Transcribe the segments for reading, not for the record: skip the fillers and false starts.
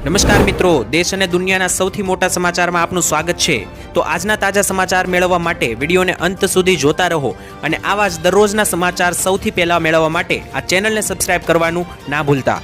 નમસ્કાર મિત્રો, દેશ અને દુનિયાના સૌથી મોટા સમાચારમાં આપનું સ્વાગત છે। તો આજના તાજા સમાચાર મેળવવા માટે વિડીયોને અંત સુધી જોતા રહો અને આવા જ દરરોજના સમાચાર સૌથી પહેલા મેળવવા માટે આ ચેનલને સબસ્ક્રાઇબ કરવાનું ના ભૂલતા।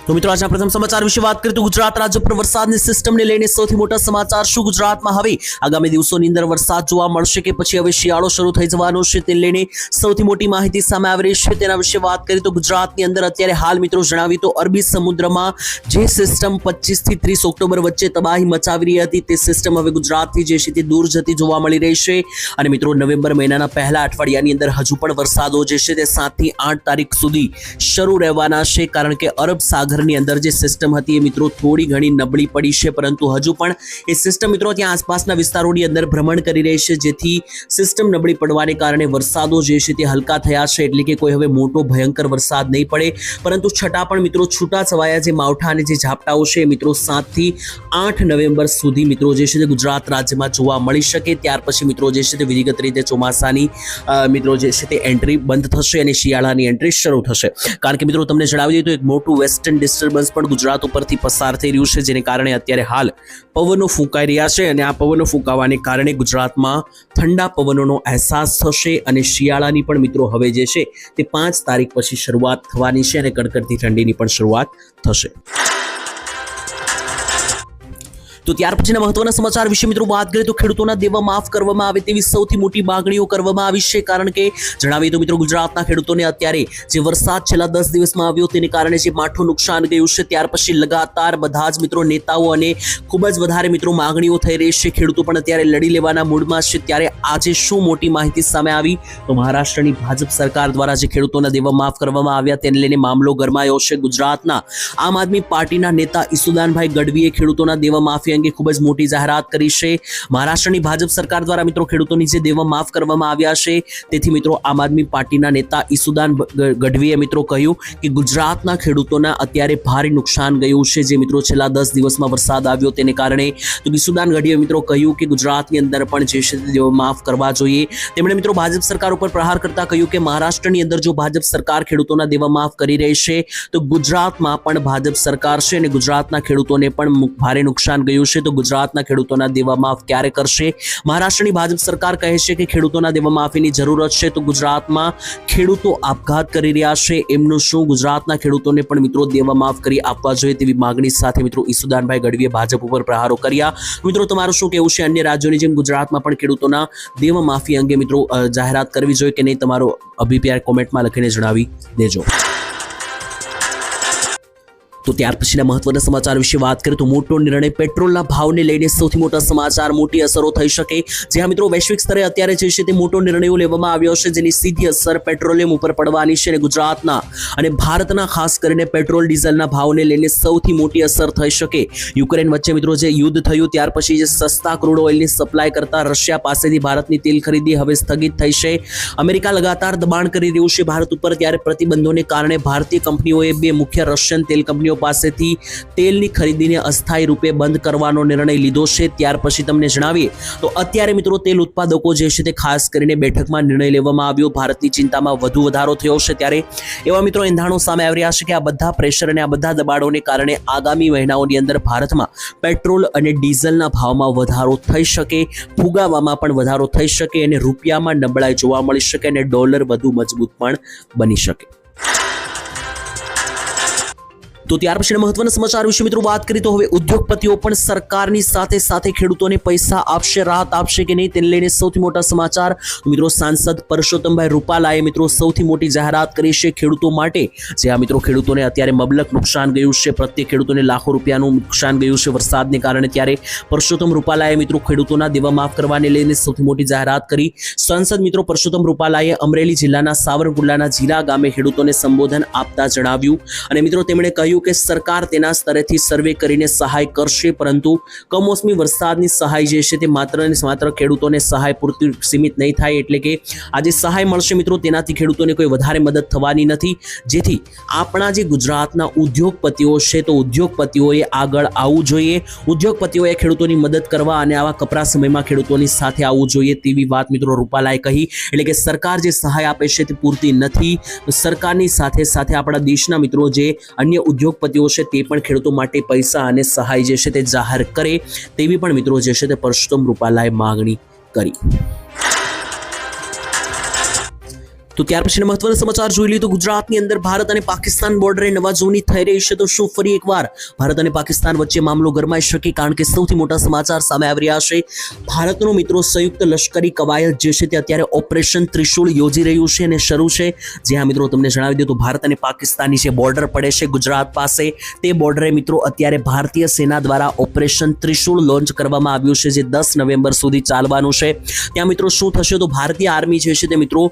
તો મિત્રો આજના પ્રથમ સમાચાર વિશે વાત કરીએ તો ગુજરાત રાજ્ય પર વરસાદની સિસ્ટમને લઈને સૌથી મોટા સમાચાર। શું ગુજરાતમાં હવે આગામી દિવસોની અંદર વરસાદ જોવા મળશે કે પછી હવે શિયાળો શરૂ થઈ જવાનો છે તે લઈને સૌથી મોટી માહિતી સામે આવી રહી છે। તેના વિશે વાત કરીએ તો ગુજરાતની અંદર અત્યારે હાલ મિત્રો જણાવી તો અરબી સમુદ્રમાં જે સિસ્ટમ 25 થી 30 ઓક્ટોબર વચ્ચે તબાહી મચાવી રહી હતી તે સિસ્ટમ હવે ગુજરાતથી જે છે તે દૂર જતી જોવા મળી રહી છે। અને મિત્રો નવેમ્બર મહિનાના પહેલા અઠવાડિયાની અંદર હજુ પણ વરસાદો જે છે તે 7 થી 8 તારીખ સુધી શરૂ રહેવાના છે, કારણ કે અરબ સાગર ની અંદર જે સિસ્ટમ હતી એ મિત્રો થોડી ઘણી નબળી પડી છે, પરંતુ હજુ પણ એ સિસ્ટમ મિત્રો ત્યાં આસપાસના વિસ્તારોની અંદર ભ્રમણ કરી રહી છે, જેથી સિસ્ટમ નબળી પડવાને કારણે વરસાદો જે છે તે હલકા થયા છે। એટલે કે કોઈ હવે મોટો ભયંકર વરસાદ નહીં પડે, પરંતુ છતાં પણ મિત્રો છૂટા છવાયા જે માવઠા અને જે ઝાપટાઓ છે મિત્રો 7 થી 8 નવેમ્બર સુધી મિત્રો જે છે તે ગુજરાત રાજ્યમાં જોવા મળી શકે। ત્યાર પછી મિત્રો જે છે તે વિધિગત રીતે ચોમાસાની મિત્રો જે છે તે એન્ટ્રી બંધ થશે અને શિયાળાની એન્ટ્રી શરૂ થશે, કારણ કે મિત્રો તમને જણાવી દઈએ તો એક મોટું વેસ્ટર્ન ડિસ્ટર્બન્સ પણ ગુજરાત ઉપરથી પસાર થઈ રહ્યું છે, જેને કારણે અત્યારે હાલ પવનો ફૂંકાઈ રહ્યા છે અને આ પવનો ફૂંકાવાને કારણે ગુજરાતમાં ઠંડા પવનોનો અહેસાસ થશે અને શિયાળાની પણ મિત્રો હવે જે છે તે 5 તારીખ પછી શરૂઆત થવાની છે અને કડકડતી ઠંડીની પણ શરૂઆત થશે। તો ત્યાર પછીના મહત્વના સમાચાર વિશે મિત્રો વાત કરીએ તો ખેડૂતોના દેવા માફ કરવામાં આવે તેવી સૌથી મોટી માંગણીઓ કરવામાં આવી છે, કારણ કે જણાવીએ તો મિત્રો ગુજરાતના ખેડૂતોને અત્યારે જે વરસાદ છેલ્લા 10 દિવસમાં આવ્યો તેને કારણે જે માઠું નુકસાન ગયું છે, ત્યાર પછી લગાતાર બધા જ મિત્રો નેતાઓ અને ખૂબ જ વધારે મિત્રો માંગણીઓ થઈ રહી છે। ખેડૂતો પણ અત્યારે લડી લેવાના મૂડમાં છે। ત્યારે આજે શું મોટી માહિતી સામે આવી તો મહારાષ્ટ્રની ભાજપ સરકાર દ્વારા જે ખેડૂતોના દેવા માફ કરવામાં આવ્યા તેને લઈને મામલો ગરમાયો છે। ગુજરાતના આમ આદમી પાર્ટીના નેતા ઈસુદાનભાઈ ગઢવીએ ખેડૂતોના દેવા માફી અંગે ખૂબ જ મોટી જાહેરાત કરી છે। મહારાષ્ટ્રની ભાજપ સરકાર દ્વારા મિત્રો ખેડૂતોની જે દેવા માફ કરવામાં આવ્યા છે, તેથી મિત્રો આમ આદમી પાર્ટીના નેતા ઈસુદાન ગઢવીએ મિત્રો કહ્યું કે ગુજરાતના ખેડૂતોના અત્યારે ભારે નુકસાન ગયું છે, જે મિત્રો છેલ્લા 10 દિવસમાં વરસાદ આવ્યો તેને કારણે। તો ઈસુદાન ગઢવીએ મિત્રો કહ્યું કે ગુજરાતની અંદર પણ જે છે તે દેવા માફ કરવા જોઈએ। તેમણે મિત્રો ભાજપ સરકાર ઉપર પ્રહાર કરતા કહ્યું કે મહારાષ્ટ્રની અંદર જો ભાજપ સરકાર ખેડૂતોના દેવા માફ કરી રહી છે તો ગુજરાતમાં પણ ભાજપ સરકાર છે અને ગુજરાતના ખેડૂતોને પણ ભારે નુકસાન ગયું છે, તો ગુજરાતના ખેડૂતોના દેવા માફ ક્યારે કરશે? મહારાષ્ટ્રની ભાજપ સરકાર કહે છે કે ખેડૂતોના દેવા માફીની જરૂરત છે, તો ગુજરાતમાં ખેડૂતો આપઘાત કરી રહ્યા છે, એમનું શું? ગુજરાતના ખેડૂતોને પણ મિત્રો દેવા માફ કરી આપવા જોઈએ તેવી માંગણી સાથે મિત્રો ઈસુદાનભાઈ ગઢવીએ ભાજપ ઉપર પ્રહારો કર્યા। મિત્રો તમારું શું કહેવું છે? અન્ય રાજ્યોની જેમ ગુજરાતમાં પણ ખેડૂતોના દેવા માફી અંગે મિત્રો જાહેરાત કરવી જોઈએ કે નહીં? તમારો અભિપ્રાય કોમેન્ટમાં લખીને જણાવી દેજો। તો ત્યાર પછીના મહત્વના સમાચાર વિશે વાત કરીએ તો મોટો નિર્ણય પેટ્રોલના ભાવને લઈને સૌથી મોટા સમાચાર, મોટી અસરો થઈ શકે। જ્યાં મિત્રો વૈશ્વિક સ્તરે અત્યારે જે છે તે મોટો નિર્ણયો લેવામાં આવ્યો છે, જેની સીધી અસર પેટ્રોલિયમ ઉપર પડવાની છે અને ગુજરાતના અને ભારતના ખાસ કરીને પેટ્રોલ ડીઝલના ભાવને લઈને સૌથી મોટી અસર થઈ શકે। યુક્રેન વચ્ચે મિત્રો જે યુદ્ધ થયું ત્યાર પછી જે સસ્તા ક્રૂડ ઓઇલની સપ્લાય કરતા રશિયા પાસેથી ભારતની તેલ ખરીદી હવે સ્થગિત થઈ છે। અમેરિકા લગાતાર દબાણ કરી રહ્યું છે ભારત ઉપર, ત્યારે પ્રતિબંધોને કારણે ભારતીય કંપનીઓએ 2 મુખ્ય રશિયન તેલ કંપનીઓ પાસેથી તેલની ખરીદીને અસ્થાયી રૂપે બંધ કરવાનો નિર્ણય લીધો છે। ત્યાર પછી તમને જણાવીએ તો અત્યારે મિત્રો તેલ ઉત્પાદકો જે છે તે ખાસ કરીને બેઠકમાં નિર્ણય લેવામાં આવ્યો। ભારતની ચિંતામાં વધુ વધારો થયો છે, ત્યારે એવા મિત્રો એંધાણો સામે આવી રહ્યા છે કે આ બધા પ્રેશર અને આ બધા દબાણોને કારણે આગામી મહિનાઓની અંદર ભારતમાં પેટ્રોલ અને ડીઝલના ભાવમાં વધારો થઈ શકે, ફુગાવામાં પણ વધારો થઈ શકે અને રૂપિયામાં નબળાઈ જોવા મળી શકે અને ડોલર વધુ મજબૂત પણ બની શકે। તો ત્યાર પછીના મહત્વના સમાચાર વિશે મિત્રો વાત કરીએ તો હવે ઉદ્યોગપતિઓ પણ સરકારની સાથે સાથે ખેડૂતોને પૈસા આપશે, રાહત આપશે કે નહીં તેને લઈને સૌથી મોટા સમાચાર। મિત્રો સાંસદ પરસોત્તમભાઈ રૂપાલાએ મિત્રો સૌથી મોટી જાહેરાત કરી છે ખેડૂતો માટે। જે આ મિત્રો ખેડૂતોને અત્યારે મબલક નુકસાન ગયું છે, પ્રત્યેક ખેડૂતોને લાખો રૂપિયાનું નુકસાન ગયું છે વરસાદને કારણે, ત્યારે પરસોત્તમ રૂપાલાએ મિત્રો ખેડૂતોના દેવા માફ કરવાને લઈને સૌથી મોટી જાહેરાત કરી। સાંસદ મિત્રો પરસોત્તમ રૂપાલાએ અમરેલી જિલ્લાના સાવરકુંડલાના જીરા ગામે ખેડૂતોને સંબોધન આપતા જણાવ્યું અને મિત્રો તેમણે કહ્યું કહ્યું કે સરકાર તેના સ્તરેથી સર્વે કરીને સહાય કરશે, પરંતુ કમોસમી વરસાદની સહાય જે છે તે માત્ર ને માત્ર ખેડૂતોને સહાય પૂરતી સીમિત નહીં થાય, એટલે કે આ જે સહાય મળશે મિત્રો તેનાથી ખેડૂતોને કોઈ વધારે મદદ થવાની નથી, જેથી આપણા જે ગુજરાતના ઉદ્યોગપતિઓ છે તો ઉદ્યોગપતિઓએ આગળ આવવું જોઈએ, ઉદ્યોગપતિઓએ ખેડૂતોની મદદ કરવા અને આવા કપરા સમયમાં ખેડૂતોની સાથે આવવું જોઈએ તેવી વાત મિત્રો રૂપાલાએ કહી. એટલે કે સરકાર જે સહાય આપે છે તે પૂરતી નથી, સરકારની સાથે સાથે આપણા દેશના મિત્રો જે અન્ય ઉદ્યોગપતિઓ છે તે પણ ખેડૂતો માટે પૈસા અને સહાય જે છે તે જાહેર કરે તેવી પણ મિત્રો જે છે તે પરસોત્તમ રૂપાલાએ માગણી કરી. તો ત્યાર પછીના મહત્વના સમાચાર જોઈ લઈએ તો ગુજરાતની અંદર ભારત અને પાકિસ્તાન બોર્ડરે નવા જોની થઈ રહી છે, તો શું ફરી એકવાર ભારત અને પાકિસ્તાન વચ્ચે મામલો ગરમાઈ શકે? કારણ કે સૌથી મોટા સમાચાર સામે આવી રહ્યા છે. ભારતનો મિત્રો સંયુક્ત લશ્કરી કવાયત જે છે તે અત્યારે ઓપરેશન ત્રિશુળ યોજી રહ્યું છે અને શરૂ છે. જે હા મિત્રો તમને જણાવી દઉં તો ભારત અને પાકિસ્તાનની જે બોર્ડર પડે છે ગુજરાત પાસે, તે બોર્ડરે મિત્રો અત્યારે ભારતીય સેના દ્વારા ઓપરેશન ત્રિશુળ લોન્ચ કરવામાં આવ્યું છે, જે 10 નવેમ્બર સુધી ચાલવાનું છે. ત્યાં મિત્રો શું થશે તો ભારતીય આર્મી જે છે તે મિત્રો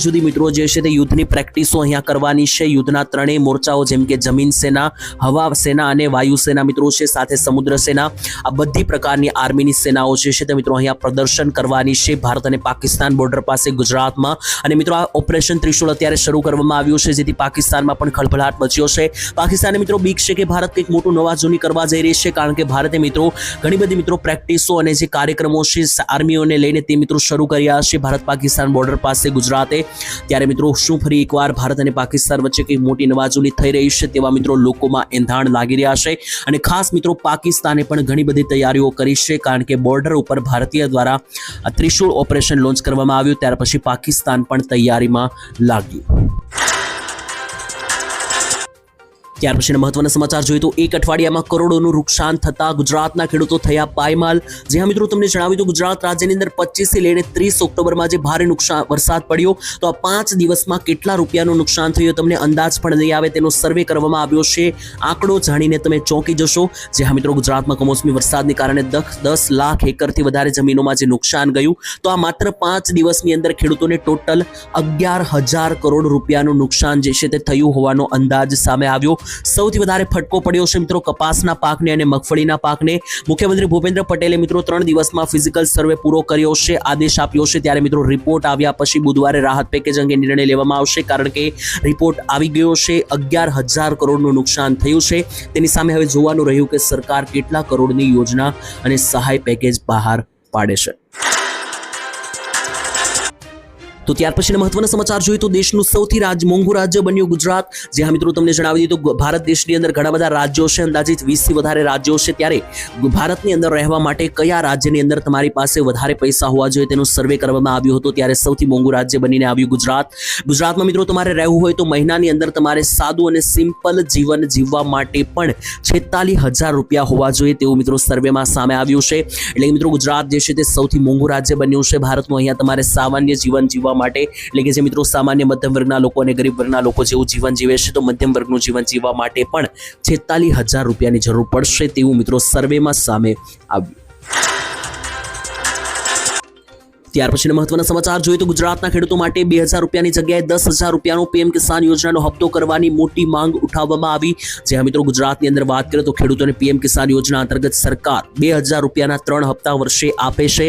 જુદી મિત્રો જે છે તે યુદ્ધની પ્રેક્ટિસો અહીંયા કરવાની છે. યુદ્ધના ત્રણેય મોરચાઓ જેમ કે જમીન સેના, હવા સેના અને વાયુ સેના મિત્રો છે, સાથે સમુદ્ર સેના, આ બધી પ્રકારની આર્મીની સેનાઓ જે છે તે મિત્રો અહીંયા પ્રદર્શન કરવાની છે ભારત અને પાકિસ્તાન બોર્ડર પાસે ગુજરાતમાં. અને મિત્રો આ ઓપરેશન ત્રિશુળ અત્યારે શરૂ કરવામાં આવ્યું છે, જેથી પાકિસ્તાનમાં પણ ખળભળાટ મચ્યો છે. પાકિસ્તાને મિત્રો બીક છે કે ભારત કંઈક મોટું નવાજૂની કરવા જઈ રહી છે, કારણ કે ભારતે મિત્રો ઘણી બધી મિત્રો પ્રેક્ટિસો અને જે કાર્યક્રમો છે આર્મીઓને લઈને તે મિત્રો શરૂ કર્યા છે ભારત પાકિસ્તાન બોર્ડર પાસે ગુજરાતે. ત્યારે મિત્રો શું ફરી એકવાર ભારત અને પાકિસ્તાન વચ્ચે કંઈક મોટી નવાજૂની થઈ રહી છે તેવા મિત્રો લોકોમાં એંધાણ લાગી રહ્યા છે. અને ખાસ મિત્રો પાકિસ્તાને પણ ઘણી બધી તૈયારીઓ કરી છે, કારણ કે બોર્ડર ઉપર ભારતીય દ્વારા ત્રિશુળ ઓપરેશન લોન્ચ કરવામાં આવ્યું, ત્યાર પછી પાકિસ્તાન પણ તૈયારીમાં લાગ્યું. ત્યાર પછીના મહત્વના સમાચાર જોઈએ તો એક અઠવાડિયામાં કરોડોનું નુકસાન થતા ગુજરાતના ખેડૂતો થયા પાયમાલ. જે હા મિત્રો તમને જણાવ્યું તો ગુજરાત રાજ્યની અંદર 25 થી લઈને 30 ઓક્ટોબરમાં જે ભારે વરસાદ પડ્યો, તો આ 5 દિવસમાં કેટલા રૂપિયાનું નુકસાન થયું તમને અંદાજ પણ નહીં આવે, તેનો સર્વે કરવામાં આવ્યો છે. આંકડો જાણીને તમે ચોંકી જશો. જે હા મિત્રો ગુજરાતમાં કમોસમી વરસાદને કારણે 10 લાખ એકરથી વધારે જમીનોમાં જે નુકસાન ગયું, તો આ માત્ર 5 દિવસની અંદર ખેડૂતોને ટોટલ 11,000 કરોડ રૂપિયાનું નુકસાન જે છે તે થયું હોવાનો અંદાજ સામે આવ્યો. સૌથી વધારે ફટકો પડ્યો છે મિત્રો કપાસના પાકને અને મગફળીના પાકને. મુખ્યમંત્રી ભૂપેન્દ્ર પટેલે મિત્રો 3 દિવસમાં ફિઝિકલ સર્વે પૂરો કર્યો છે, આદેશ આપ્યો છે. ત્યારે મિત્રો રિપોર્ટ આવ્યા પછી બુધવારે રાહત પેકેજ અંગે નિર્ણય લેવામાં આવશે, કારણ કે રિપોર્ટ આવી ગયો છે. 11,000 કરોડનું નુકસાન થયું છે. તેની સામે હવે જોવાનું રહ્યું કે સરકાર કેટલા કરોડની યોજના અને સહાય પેકેજ બહાર પાડે છે. તો ત્યાર પછીના મહત્વના સમાચાર જોઈએ તો દેશનું સૌથી મોંઘું રાજ્ય બન્યું ગુજરાત. જે હા મિત્રો તમને જણાવી દીધું તો ભારત દેશની અંદર ઘણા બધા રાજ્યો છે, અંદાજિત 20 થી વધારે રાજ્યો છે. ત્યારે ભારતની અંદર રહેવા માટે કયા રાજ્યની અંદર તમારી પાસે વધારે પૈસા હોવા જોઈએ તેનું સર્વે કરવામાં આવ્યું હતું. ત્યારે સૌથી મોંઘું રાજ્ય બનીને આવ્યું ગુજરાત. ગુજરાતમાં મિત્રો તમારે રહેવું હોય તો મહિનાની અંદર તમારે સાદું અને સિમ્પલ જીવન જીવવા માટે પણ 46,000 રૂપિયા હોવા જોઈએ તેવું મિત્રો સર્વેમાં સામે આવ્યું છે. એટલે કે મિત્રો ગુજરાત જે છે તે સૌથી મોંઘું રાજ્ય બન્યું છે ભારતનું. અહીંયા તમારે સામાન્ય જીવન જીવવા માટે, એટલે કે જે મિત્રો સામાન્ય મધ્યમ વર્ગના લોકો અને ગરીબ વર્ગના લોકો જેવું જીવન જીવે છે, તો મધ્યમ વર્ગનું જીવન જીવવા માટે પણ 46,000 રૂપિયાની જરૂર પડશે તેવું મિત્રો સર્વેમાં સામે આવ્યું. ત્યાર પછીના મહત્વના સમાચાર જોઈએ તો ગુજરાતના ખેડૂતો માટે 2,000 રૂપિયાની જગ્યાએ 10,000 રૂપિયાનો પીએમ કિસાન યોજનાનો હપ્તો કરવાની મોટી માંગ ઉઠાવવામાં આવી. જે મિત્રો ગુજરાતની અંદર વાત કરીએ તો ખેડૂતોને પીએમ કિસાન યોજના અંતર્ગત સરકાર 2,000 રૂપિયાના 3 હપ્તા વર્ષે આપે છે.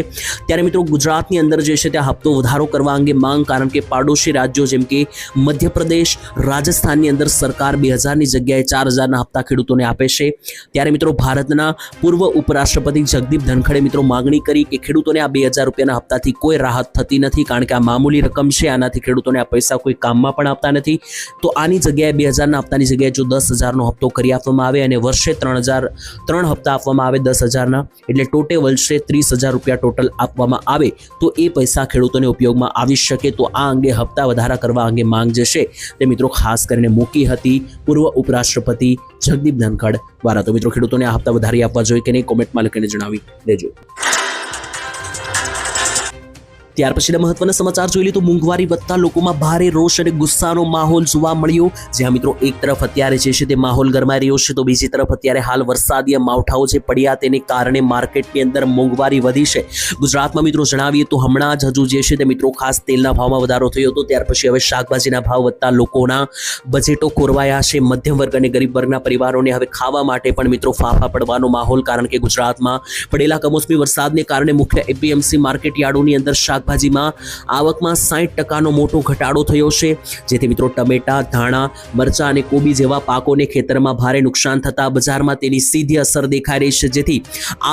ત્યારે મિત્રો ગુજરાતની અંદર જે છે ત્યાં હપ્તો વધારો કરવા અંગે માંગ, કારણ કે પાડોશી રાજ્યો જેમ કે મધ્યપ્રદેશ, રાજસ્થાનની અંદર સરકાર 2,000ની જગ્યાએ 4,000ના હપ્તા ખેડૂતોને આપે છે. ત્યારે મિત્રો ભારતના પૂર્વ ઉપરાષ્ટ્રપતિ જગદીપ ધનખડે મિત્રો માંગણી કરી કે ખેડૂતોને આ 2,000 રૂપિયાના હપ્તાથી કોઈ રાહત થતી નથી, કારણ કે આ મામૂલી રકમ છે, આનાથી ખેડૂતોને આ પૈસા કોઈ કામમાં પણ આપતા નથી. તો આની જગ્યાએ 2,000ના હપ્તાની જગ્યાએ જો 10,000નો હપ્તો કરી આપવામાં આવે અને વર્ષે 3 હપ્તા આપવામાં આવે 10,000ના, એટલે ટોટલ વર્ષે 30,000 રૂપિયા ટોટલ આપવામાં આવે તો એ પૈસા ખેડૂતોને ઉપયોગમાં આવી શકે. તો આ અંગે હપ્તા વધારા કરવા અંગે માંગ જે છે તે મિત્રો ખાસ કરીને મૂકી હતી પૂર્વ ઉપરાષ્ટ્રપતિ જગદીપ ધનખડ દ્વારા. તો મિત્રો ખેડૂતોને આ હપ્તા વધારી આપવા જોઈએ કે નહીં, કોમેન્ટમાં લખીને જણાવી દેજો. ત્યાર પછીના મહત્વના સમાચાર જોઈ લઈએ તો મોંઘવારી વધતા લોકોમાં ભારે રોષ અને ગુસ્સાનો માહોલ જોવા મળ્યો. જ્યાં મિત્રો એક તરફ અત્યારે જે છે તે માહોલ ગરમાઈ રહ્યો છે, તો બીજી તરફ અત્યારે હાલ વરસાદીય માવઠાઓ જે પડ્યા તેને કારણે માર્કેટની અંદર મોંઘવારી વધી છે. ગુજરાતમાં મિત્રો જણાવીએ તો હમણાં જ હજુ જે છે તે મિત્રો ખાસ તેલના ભાવમાં વધારો થયો હતો, ત્યાર પછી હવે શાકભાજીના ભાવ વધતા લોકોના બજેટો ખોરવાયા છે. મધ્યમ વર્ગ અને ગરીબ વર્ગના પરિવારોને હવે ખાવા માટે પણ મિત્રો ફાફા પડવાનો માહોલ, કારણ કે ગુજરાતમાં પડેલા કમોસમી વરસાદને કારણે મુખ્ય એપીએમસી માર્કેટ યાર્ડોની અંદર શાકભાજીમાં આવકમાં 60% મોટો ઘટાડો થયો છે. જેથી મિત્રો ટમેટા, ધાણા, મરચાં અને કોબી જેવા પાકોને ખેતરમાં ભારે નુકસાન થતા બજારમાં તેની સીધી અસર દેખાઈ રહી છે. જેથી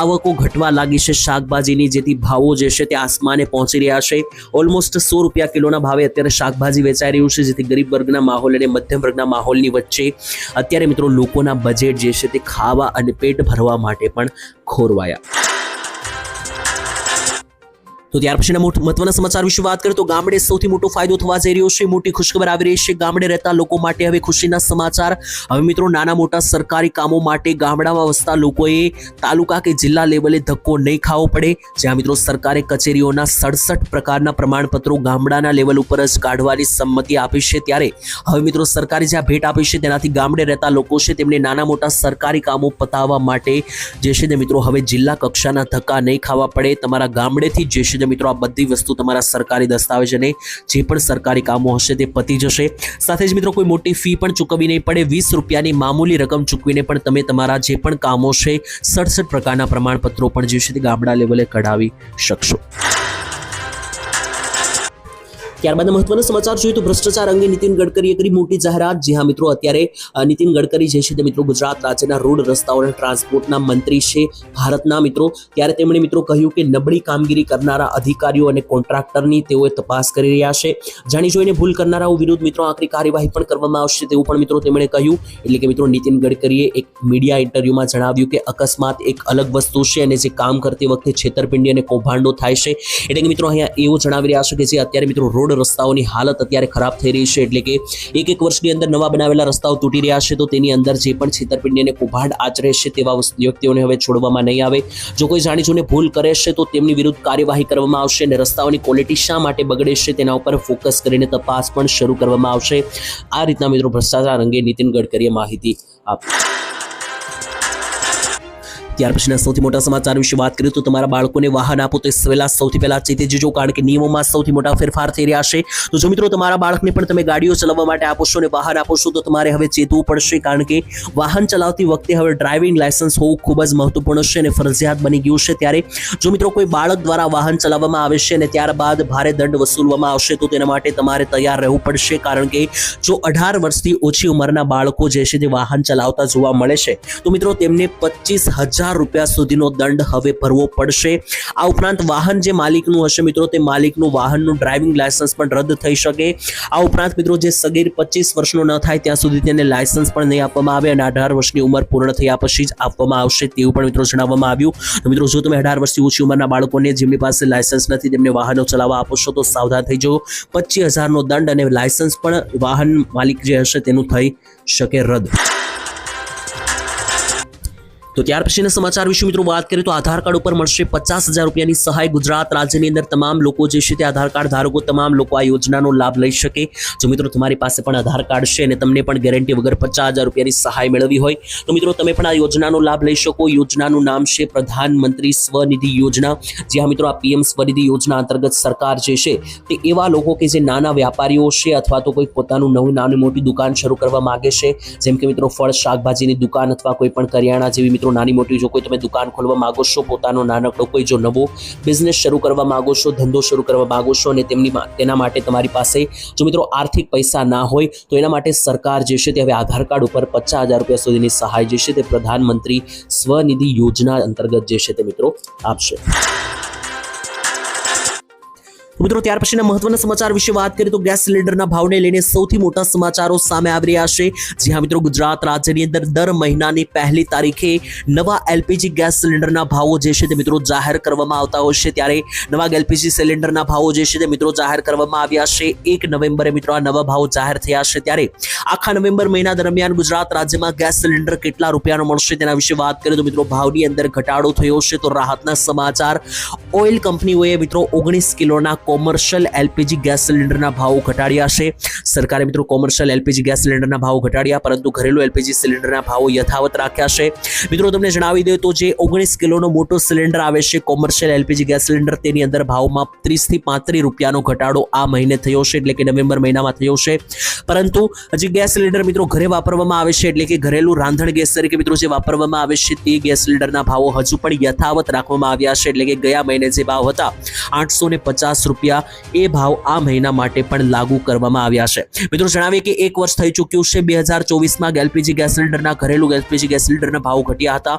આવકો ઘટવા લાગી છે શાકભાજીની, જેથી ભાવો જે છે તે આસમાને પહોંચી રહ્યા છે. ઓલમોસ્ટ 100 રૂપિયા કિલોના ભાવે અત્યારે શાકભાજી વેચાઈ રહ્યું છે, જેથી ગરીબ વર્ગના માહોલ અને મધ્યમ વર્ગના માહોલની વચ્ચે અત્યારે મિત્રો લોકોના બજેટ જે છે તે ખાવા અને પેટ ભરવા માટે પણ ખોરવાયા. તો ત્યાર પછીના મહત્વના સમાચાર વિશે વાત કરીએ તો ગામડે સૌથી મોટો ફાયદો થવા જઈ રહ્યો છે. મોટી ખુશખબર આવી રહી છે ગામડે રહેતા લોકો માટે. હવે ખુશીના સમાચાર. હવે મિત્રો નાના મોટા સરકારી કામો માટે ગામડામાં વસતા લોકોએ તાલુકા કે જિલ્લા લેવલે ધક્કો નહીં ખાવો પડે. જ્યાં મિત્રો સરકારે કચેરીઓના 67 પ્રકારના પ્રમાણપત્રો ગામડાના લેવલ ઉપર જ કાઢવાની સંમતિ આપી છે. ત્યારે હવે મિત્રો સરકારે જ્યાં ભેટ આપી છે તેનાથી ગામડે રહેતા લોકો છે તેમને નાના મોટા સરકારી કામો પતાવવા માટે જે છે તે મિત્રો હવે જિલ્લા કક્ષાના ધક્કા નહીં ખાવા પડે. તમારા ગામડેથી જે છે મિત્રો આ બધી વસ્તુ તમારા સરકારી દસ્તાવેજ અને જે પણ સરકારી કામો હશે તે પતી જશે. સાથે જ મિત્રો કોઈ મોટી ફી પણ ચૂકવવી નહીં પડે. 20 રૂપિયાની મામૂલી રકમ ચૂકવીને પણ તમે તમારા જે પણ કામો છે 67 પ્રકારના પ્રમાણપત્રો પણ જે છે તે ગામડા લેવલે કઢાવી શકશો. ત્યારબાદ મહત્વના સમાચાર જોઈએ તો ભ્રષ્ટાચાર અંગે નીતિન ગડકરીએ કરી મોટી જાહેરાત. જી હા મિત્રો, અત્યારે નીતિન ગડકરી જે છે તે મિત્રો ગુજરાત રાજ્યના રોડ રસ્તાઓ અને ટ્રાન્સપોર્ટના મંત્રી છે ભારતના મિત્રો. ત્યારે તેમણે મિત્રો કહ્યું કે નબળી કામગીરી કરનારા અધિકારીઓ અને કોન્ટ્રાક્ટરની તેઓએ તપાસ કરી રહ્યા છે. જાણી જોઈને ભૂલ કરનારાઓ વિરુદ્ધ મિત્રો આકરી કાર્યવાહી પણ કરવામાં આવશે તેવું પણ મિત્રો તેમણે કહ્યું. એટલે કે મિત્રો નીતિન ગડકરીએ એક મીડિયા ઇન્ટરવ્યુમાં જણાવ્યું કે અકસ્માત એક અલગ વસ્તુ છે અને જે કામ કરતી વખતે છેતરપિંડી અને કૌભાંડો થાય છે. એટલે કે મિત્રો અહીંયા એવું જણાવી રહ્યા છે કે જે અત્યારે મિત્રો રોડ રસ્તાઓની હાલત અત્યારે ખરાબ થઈ રહી છે. એટલે કે એક વર્ષની અંદર નવા બનાવેલા રસ્તાઓ તૂટી રહ્યા છે, તો તેની અંદર જે પણ છેતરપિંડી અને કૌભાંડ આચરે છે તેવા વ્યક્તિઓને હવે છોડવામાં નહીં આવે. જો કોઈ જાણી જોઈને ભૂલ કરે છે તો તેમની વિરુદ્ધ કાર્યવાહી કરવામાં આવશે અને રસ્તાઓની ક્વોલિટી શા માટે બગડે છે તેના ઉપર ફોકસ કરીને તપાસ પણ શરૂ કરવામાં આવશે. આ રીતના મિત્રો ભ્રષ્ટાચાર અંગે નીતિન ગડકરીએ માહિતી આપી. ત્યાર પછીના સૌથી મોટા સમાચાર વિશે વાત કરીએ તો તમારા બાળકોને વાહન આપો તો સૌથી પહેલા ચેતી જજો, કારણ કે નિયમોમાં સૌથી મોટા ફેરફાર થઈ રહ્યા છે. તો જો મિત્રો તમારા બાળકને પણ તમે ગાડીઓ ચલાવવા માટે આપો છો અને વાહન આપો છો તો તમારે હવે ચેતવું પડશે, કારણ કે વાહન ચલાવતી વખતે હવે ડ્રાઇવિંગ લાયસન્સ હોવું ખૂબ જ મહત્વપૂર્ણ છે અને ફરજિયાત બની ગયું છે. ત્યારે જો મિત્રો કોઈ બાળક દ્વારા વાહન ચલાવવામાં આવે છે અને ત્યારબાદ ભારે દંડ વસૂલવામાં આવશે તો તેના માટે તમારે તૈયાર રહેવું પડશે, કારણ કે જો 18 વર્ષથી ઓછી ઉંમરના બાળકો જે છે તે વાહન ચલાવતા જોવા મળે છે તો મિત્રો તેમને 25,000 રૂપિયા સુધીનો દંડ હવે ભરવો પડશે. આ ઉપરાંત વાહન જે માલિકનું હશે મિત્રો તે માલિકનું વાહનનું ડ્રાઇવિંગ લાયસન્સ પણ રદ થઈ શકે. આ ઉપરાંત મિત્રો જે સગીર 25 વર્ષનો ન થાય ત્યાં સુધી તેને લાયસન્સ પણ નહીં આપવામાં આવે અને 18 વર્ષની ઉંમર પૂર્ણ થયા પછી જ આપવામાં આવશે તેવું પણ મિત્રો જણાવવામાં આવ્યું. તો મિત્રો જો તમે 18 વર્ષથી ઓછી ઉંમરના બાળકોને જેમની પાસે લાયસન્સ નથી તેમને વાહનો ચલાવવા આપો છો તો સાવધાન થઈ જજો. 25,000નો દંડ અને લાયસન્સ પણ વાહન માલિક જે હશે તેનું થઈ શકે રદ. તો ત્યાર પછીના સમાચાર વિશે મિત્રો વાત કરીએ તો આધાર કાર્ડ ઉપર મળશે 50,000 રૂપિયાની સહાય. ગુજરાત રાજ્યની અંદર તમામ લોકો જે છે તે આધાર કાર્ડ ધારકો તમામ લોકો આ યોજનાનો લાભ લઈ શકે. જો મિત્રો તમારી પાસે પણ આધાર કાર્ડ છે અને તમને પણ ગેરંટી વગર 50,000 રૂપિયાની સહાય મેળવી હોય તો મિત્રો તમે પણ આ યોજનાનો લાભ લઈ શકો. યોજનાનું નામ છે પ્રધાનમંત્રી સ્વનિધિ યોજના. જ્યાં મિત્રો આ પીએમ સ્વનિધિ યોજના અંતર્ગત સરકાર જે છે તે એવા લોકો કે જે નાના વ્યાપારીઓ છે અથવા તો કોઈ પોતાનું નવી નાની મોટી દુકાન શરૂ કરવા માંગે છે, જેમ કે મિત્રો ફળ શાકભાજીની દુકાન અથવા કોઈ પણ કરિયાણા જેવી મિત્રો નાની મોટી જો કોઈ તમે દુકાન ખોલવા માંગો છો, પોતાનો નાનકડો કોઈ જો નવો બિઝનેસ શરૂ કરવા માંગો છો, ધંધો શરૂ કરવા માંગો છો અને તેના માટે તમારી પાસે જો મિત્રો આર્થિક પૈસા ના હોય તો એના માટે સરકાર જે છે તે હવે આધાર કાર્ડ ઉપર 50,000 રૂપિયા સુધીની સહાય જે છે તે પ્રધાનમંત્રી સ્વનિધિ યોજના અંતર્ગત જે છે તે મિત્રો આપશે. મિત્રો ત્યાર પછીના મહત્વના સમાચાર વિશે વાત કરીએ તો ગેસ સિલિન્ડરના ભાવને લઈને સૌથી મોટા સમાચારો સામે આવી રહ્યા છે. જી હા મિત્રો, ગુજરાત રાજ્યની અંદર દર મહિનાની 1લી તારીખે નવા એલપીજી ગેસ સિલિન્ડરના ભાવો જે છે તે મિત્રો જાહેર કરવામાં આવતા હોય છે. ત્યારે નવા એલપીજી સિલિન્ડરના ભાવો જે છે તે મિત્રો જાહેર કરવામાં આવ્યા છે. 1 નવેમ્બરે મિત્રો આ નવા ભાવ જાહેર થયા છે. ત્યારે આખા નવેમ્બર મહિના દરમિયાન ગુજરાત રાજ્યમાં ગેસ સિલિન્ડર કેટલા રૂપિયાનો મળશે તેના વિશે વાત કરીએ તો મિત્રો ભાવની અંદર ઘટાડો થયો છે. તો રાહતના સમાચાર, ઓઇલ કંપનીઓએ મિત્રો 19 કિલોના કોમર્શિયલ એલપીજી ગેસ સિલિન્ડરના ભાવો ઘટાડ્યા છે. સરકારે મિત્રો કોમર્શિયલ એલપીજી ગેસ સિલિન્ડરના ભાવો ઘટાડ્યા, પરંતુ ઘરેલું એલપીજી સિલિન્ડરના ભાવો યથાવત રાખ્યા છે. મિત્રો તમને જણાવી દઈએ તો જે 19 કિલોનો મોટો સિલિન્ડર આવે છે કોમર્શિયલ એલપીજી ગેસ સિલિન્ડર, તેની અંદર ભાવમાં 30 થી 35 રૂપિયાનો ઘટાડો આ મહિને થયો છે, એટલે કે નવેમ્બર મહિનામાં થયો છે. પરંતુ જે ગેસ સિલિન્ડર મિત્રો ઘરે વાપરવામાં આવે છે, એટલે કે ઘરેલું રાંધણ ગેસ તરીકે મિત્રો જે વાપરવામાં આવે છે, તે ગેસ સિલિન્ડરના ભાવો હજુ પણ યથાવત રાખવામાં આવ્યા છે. એટલે કે ગયા મહિને જે ભાવ હતા 850 રૂપિયા, એ ભાવ આ મહિના માટે પણ લાગુ કરવામાં આવ્યા છે. મિત્રો જણાવીએ કે એક વર્ષ થઈ ચૂક્યું છે. 2024માં એલપીજી ગેસ સિલિન્ડરના ઘરેલું એલપીજી ગેસ સિલિન્ડરના ભાવ ઘટ્યા હતા.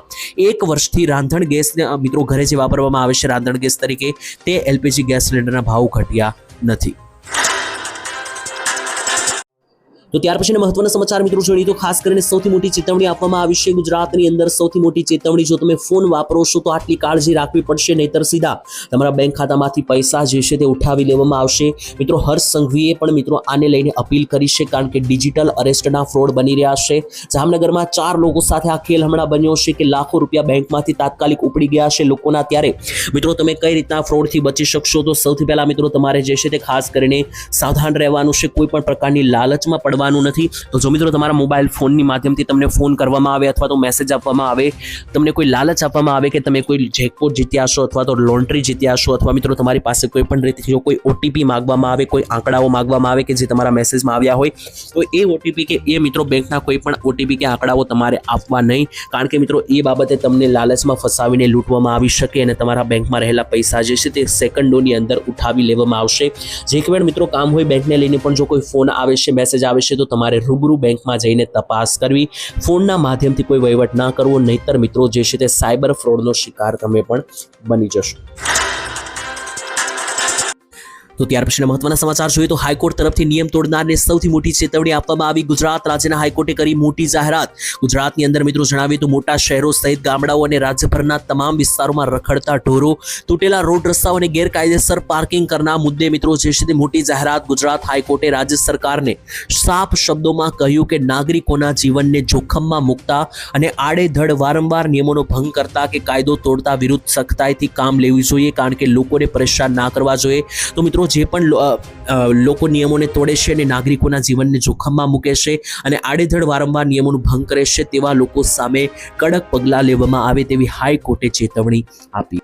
એક વર્ષથી રાંધણ ગેસ મિત્રો ઘરે જે વાપરવામાં આવે છે રાંધણ ગેસ તરીકે, તે એલપીજી ગેસ સિલિન્ડરના ભાવ ઘટ્યા નથી. તો ત્યાર પછીના મહત્વના સમાચાર મિત્રો જોઈએ તો ખાસ કરીને સૌથી મોટી ચેતવણી આપવામાં આવી છે ગુજરાતની અંદર. સૌથી મોટી ચેતવણી, જો તમે ફોન વાપરો છો તો આટલી કાળજી રાખવી પડશે, નહીતર સીધા તમારા બેંક ખાતામાંથી પૈસા જે છે તે ઉઠાવી લેવામાં આવશે. મિત્રો હર્ષ સંઘવીએ પણ મિત્રો આને લઈને અપીલ કરી છે, કારણ કે ડિજિટલ અરેસ્ટના ફ્રોડ બની રહ્યા છે. જામનગરમાં 4 લોકો સાથે આ ખેલ હમણાં બન્યો છે કે લાખો રૂપિયા બેંકમાંથી તાત્કાલિક ઉપડી ગયા છે લોકોના. ત્યારે મિત્રો તમે કઈ રીતના ફ્રોડથી બચી શકશો, તો સૌથી પહેલા મિત્રો તમારે જે છે તે ખાસ કરીને સાવધાન રહેવાનું છે. કોઈ પણ પ્રકારની લાલચમાં પડવા નથી. તો જો મિત્રો તમારા મોબાઈલ ફોનની માધ્યમથી તમને ફોન કરવામાં આવે અથવા તો મેસેજ આપવામાં આવે, તમને કોઈ લાલચ આપવામાં આવે કે તમે કોઈ જેકપોટ જીત્યા છો અથવા તો લોટરી જીત્યા છો, અથવા મિત્રો તમારી પાસે કોઈ પણ રીતથી કોઈ ઓટીપી માંગવામાં આવે, કોઈ આંકડાઓ માંગવામાં આવે કે જે તમારા મેસેજમાં આવ્યા હોય, તો એ ઓટીપી કે એ મિત્રો બેંકના કોઈ પણ ઓટીપી કે આંકડાઓ તમારે આપવા નહીં, કારણ કે મિત્રો એ બાબતે તમને લાલચમાં ફસાવીને લૂંટવામાં આવી શકે અને તમારા બેંકમાં રહેલા પૈસા જે છે તે સેકન્ડોની અંદર ઉઠાવી લેવામાં આવશે. જે કોઈ મિત્રો કામ હોય બેંકને લઈને પણ જો કોઈ ફોન આવે છે, મેસેજ આવે છે, તો તમારે રૂબરૂ બેંકમાં જઈને તપાસ કરવી. ફોનના માધ્યમથી કોઈ વહીવટ ના કરવો, નહીતર મિત્રો જે છે તે સાયબર ફ્રોડનો શિકાર તમે પણ બની જશો. તો ત્યાર પછીના મહત્વના સમાચાર જોઈએ તો હાઈકોર્ટ તરફથી નિયમ તોડનારને સૌથી મોટી ચેતવણી આપવામાં આવી. ગુજરાત રાજ્યના હાઈકોર્ટે કરી મોટી જાહેરાત. ગુજરાતની અંદર મિત્રો જણાવીએ તો મોટા શહેરો સહિત ગામડાઓ અને રાજ્યભરના તમામ વિસ્તારોમાં રખડતા ઢોરો, તૂટેલા રોડ રસ્તાઓ અને ગેરકાયદેસર પાર્કિંગ કરનાર મુદ્દે મિત્રો જે છે તે મોટી જાહેરાત. ગુજરાત હાઈકોર્ટે રાજ્ય સરકારને સાફ શબ્દોમાં કહ્યું કે નાગરિકોના જીવનને જોખમમાં મૂકતા અને આડેધડ વારંવાર નિયમોનો ભંગ કરતા કે કાયદો તોડતા વિરુદ્ધ સખ્તાઈથી કામ લેવું જોઈએ, કારણ કે લોકોને પરેશાન ના કરવા જોઈએ. તો મિત્રો જે પણ લોકો નિયમોને તોડે છે અને નાગરિકોના જીવનને જોખમમાં મૂકે છે અને આડેધડ વારંવાર નિયમોનો ભંગ કરે છે, તેવા લોકો સામે કડક પગલાં લેવામાં આવે તેવી હાઈકોર્ટે ચેતવણી આપી.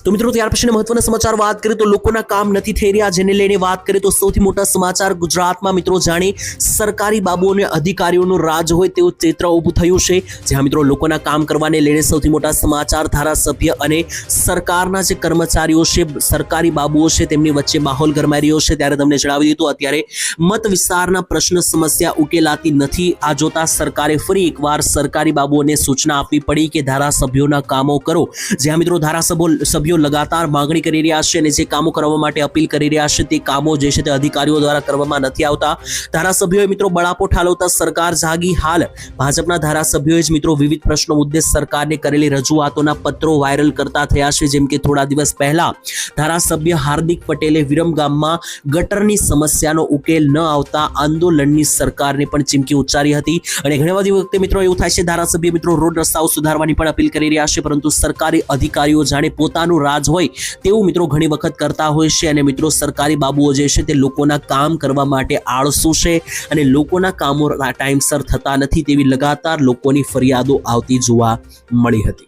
તો મિત્રો ત્યાર પછીના મહત્વના સમાચાર વાત કરીએ તો લોકોના કામ નથી થઈ રહ્યા, જેને લઈને વાત કરીએ તો સૌથી મોટા સમાચાર. ગુજરાતમાં મિત્રો જાણે સરકારી બાબુઓ અને અધિકારીઓનું રાજ હોય તેવું ચિત્ર ઊભું થયું છે, જ્યાં મિત્રો લોકોના કામ કરવાને લઈને સૌથી મોટા સમાચાર. ધારાસભ્ય અને સરકારના જે કર્મચારીઓ છે, સરકારી બાબુઓ છે, તેમની વચ્ચે માહોલ ગરમાઈ રહ્યો છે. ત્યારે તમને જણાવી દીધું અત્યારે મત વિસ્તારના પ્રશ્ન સમસ્યા ઉકેલાતી નથી. આ જોતા સરકારે ફરી એકવાર સરકારી બાબુઓને સૂચના આપવી પડી કે ધારાસભ્યોના કામો કરો. જ્યાં મિત્રો ધારાસભ્યો લગાતાર માંગણી કરી રહ્યા છે અને જે કામો કરવા માટે અપીલ કરી રહ્યા છે, તે કામો જે છે તે અધિકારીઓ દ્વારા કરવામાં નથી આવતા. ધારાસભ્યોએ મિત્રો બળાપો ઠાલવતા સરકાર જાગી. હાલ ભાજપના ધારાસભ્યોએ જ મિત્રો વિવિધ પ્રશ્નો મુદ્દે સરકારને કરેલી રજૂઆતોના પત્રો વાયરલ કરતા થયા છે. જેમ કે થોડા દિવસ પહેલા ધારાસભ્ય હાર્દિક પટેલે વિરમગામમાં ગટરની સમસ્યાનો ઉકેલ ન આવતા આંદોલનની સરકારને પણ ચીમકી ઉચ્ચારી હતી. અને ઘણી બધી વખતે મિત્રો એવું થાય છે, ધારાસભ્ય મિત્રો રોડ રસ્તાઓ સુધારવાની પણ અપીલ કરી રહ્યા છે, પરંતુ સરકારી અધિકારીઓ જાણે પોતાનું રાજ હોય તેવું મિત્રો ઘણી વખત કરતા હોય છે. અને મિત્રો સરકારી બાબુઓ જે છે તે લોકોના કામ કરવા માટે આળસુ છે અને લોકોના કામો ટાઈમસર થતા નથી તેવી લગાતાર લોકોની ફરિયાદો આવતી જોવા મળી હતી.